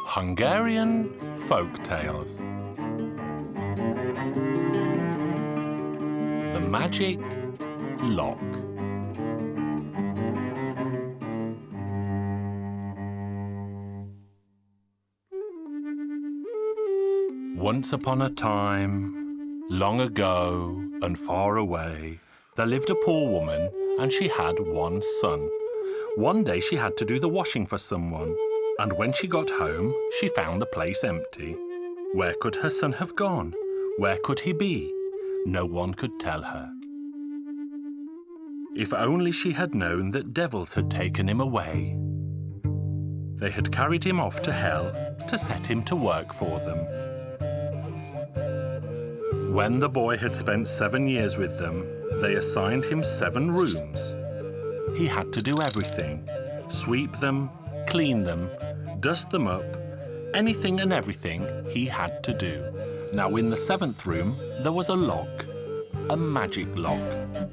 Hungarian Folk Tales. The Magic Lock. Once upon a time, long ago and far away, there lived a poor woman and she had one son. One day she had to do the washing for someone, and when she got home, she found the place empty. Where could her son have gone? Where could he be? No one could tell her. If only she had known that devils had taken him away. They had carried him off to hell to set him to work for them. When the boy had spent 7 years with them, they assigned him 7 rooms. He had to do everything: sweep them, clean them, dust them up, anything and everything he had to do. Now in the 7th room there was a lock, a magic lock,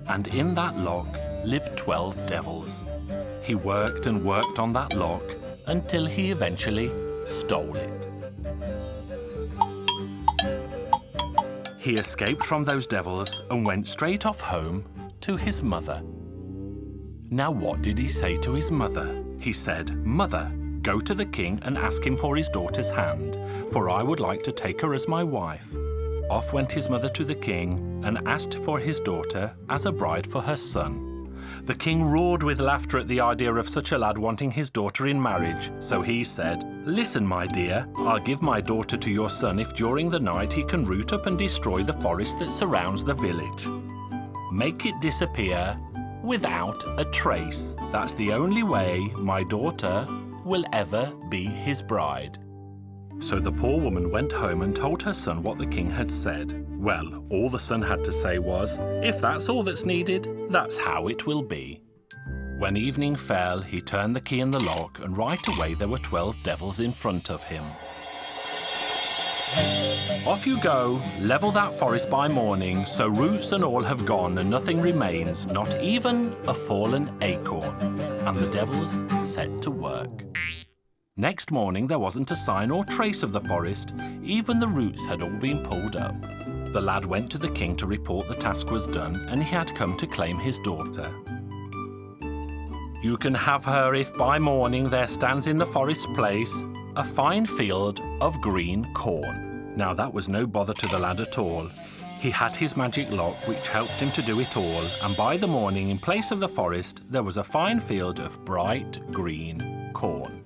and in that lock lived 12 devils. He worked and worked on that lock until he eventually stole it. He escaped from those devils and went straight off home to his mother. Now what did he say to his mother? He said, "Mother, go to the king and ask him for his daughter's hand, for I would like to take her as my wife." Off went his mother to the king and asked for his daughter as a bride for her son. The king roared with laughter at the idea of such a lad wanting his daughter in marriage, so he said, "Listen, my dear, I'll give my daughter to your son if during the night he can root up and destroy the forest that surrounds the village. Make it disappear without a trace. That's the only way my daughter will ever be his bride." So the poor woman went home and told her son what the king had said. Well, all the son had to say was, "If that's all that's needed, that's how it will be." When evening fell, he turned the key in the lock, and right away there were 12 devils in front of him. "Off you go, level that forest by morning, so roots and all have gone and nothing remains, not even a fallen acorn." And the devils set to work. Next morning there wasn't a sign or trace of the forest, even the roots had all been pulled up. The lad went to the king to report the task was done, and he had come to claim his daughter. "You can have her if by morning there stands in the forest place a fine field of green corn." Now that was no bother to the lad at all. He had his magic lock which helped him to do it all, and by the morning in place of the forest there was a fine field of bright green corn.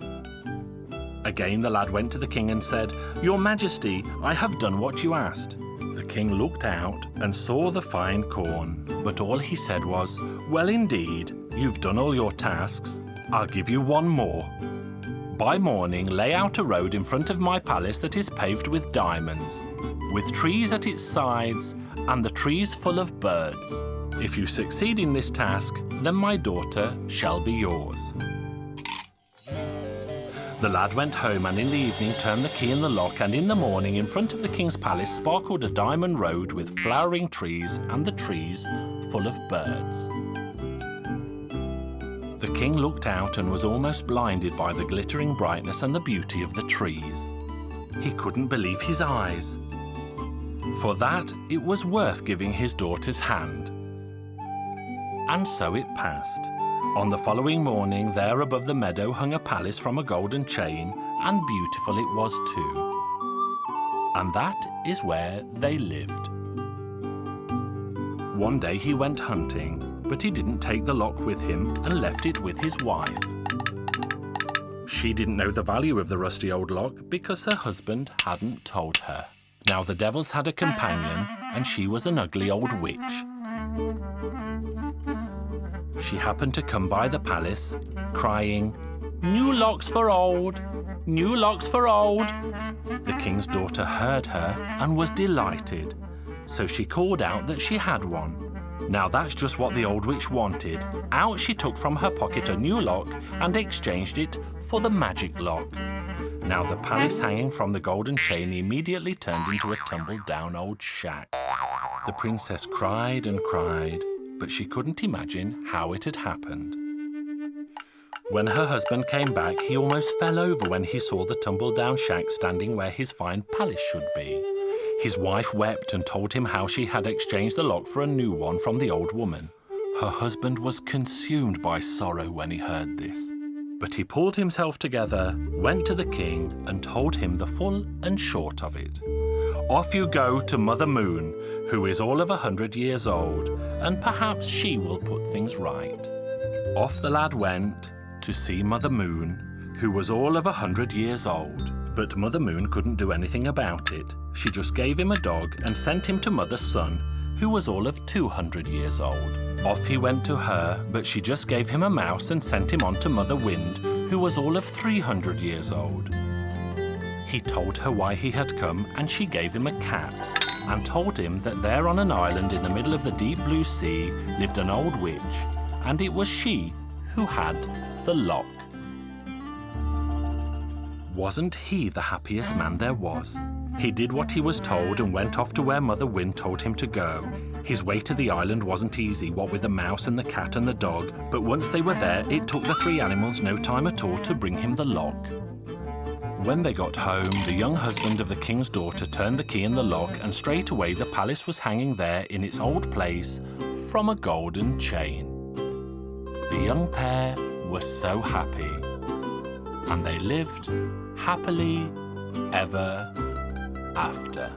Again the lad went to the king and said, "Your Majesty, I have done what you asked." The king looked out and saw the fine corn, but all he said was, "Well indeed, you've done all your tasks. I'll give you one more. By morning lay out a road in front of my palace that is paved with diamonds, with trees at its sides and the trees full of birds. If you succeed in this task, then my daughter shall be yours." The lad went home and in the evening turned the key in the lock, and in the morning in front of the king's palace sparkled a diamond road with flowering trees and the trees full of birds. The king looked out and was almost blinded by the glittering brightness and the beauty of the trees. He couldn't believe his eyes. For that, it was worth giving his daughter's hand. And so it passed. On the following morning, there above the meadow hung a palace from a golden chain, and beautiful it was too. And that is where they lived. One day he went hunting, but he didn't take the lock with him and left it with his wife. She didn't know the value of the rusty old lock because her husband hadn't told her. Now the devils had a companion, and she was an ugly old witch. She happened to come by the palace, crying, "New locks for old, new locks for old." The king's daughter heard her and was delighted, so she called out that she had one. Now that's just what the old witch wanted. Out she took from her pocket a new lock and exchanged it for the magic lock. Now the palace hanging from the golden chain immediately turned into a tumble-down old shack. The princess cried and cried, but she couldn't imagine how it had happened. When her husband came back, he almost fell over when he saw the tumble-down shack standing where his fine palace should be. His wife wept and told him how she had exchanged the lock for a new one from the old woman. Her husband was consumed by sorrow when he heard this. But he pulled himself together, went to the king, and told him the full and short of it. Off you go to Mother Moon, who is all of 100 years old, and perhaps she will put things right. Off the lad went to see Mother Moon, who was all of 100 years old. But Mother Moon couldn't do anything about it. She just gave him a dog and sent him to Mother Sun, who was all of 200 years old. Off he went to her, but she just gave him a mouse and sent him on to Mother Wind, who was all of 300 years old. He told her why he had come, and she gave him a cat, and told him that there on an island in the middle of the deep blue sea lived an old witch, and it was she who had the lock. Wasn't he the happiest man there was? He did what he was told and went off to where Mother Wind told him to go. His way to the island wasn't easy, what with the mouse and the cat and the dog, but once they were there, it took the three animals no time at all to bring him the lock. When they got home, the young husband of the king's daughter turned the key in the lock, and straight away the palace was hanging there in its old place from a golden chain. The young pair were so happy, and they lived happily ever after.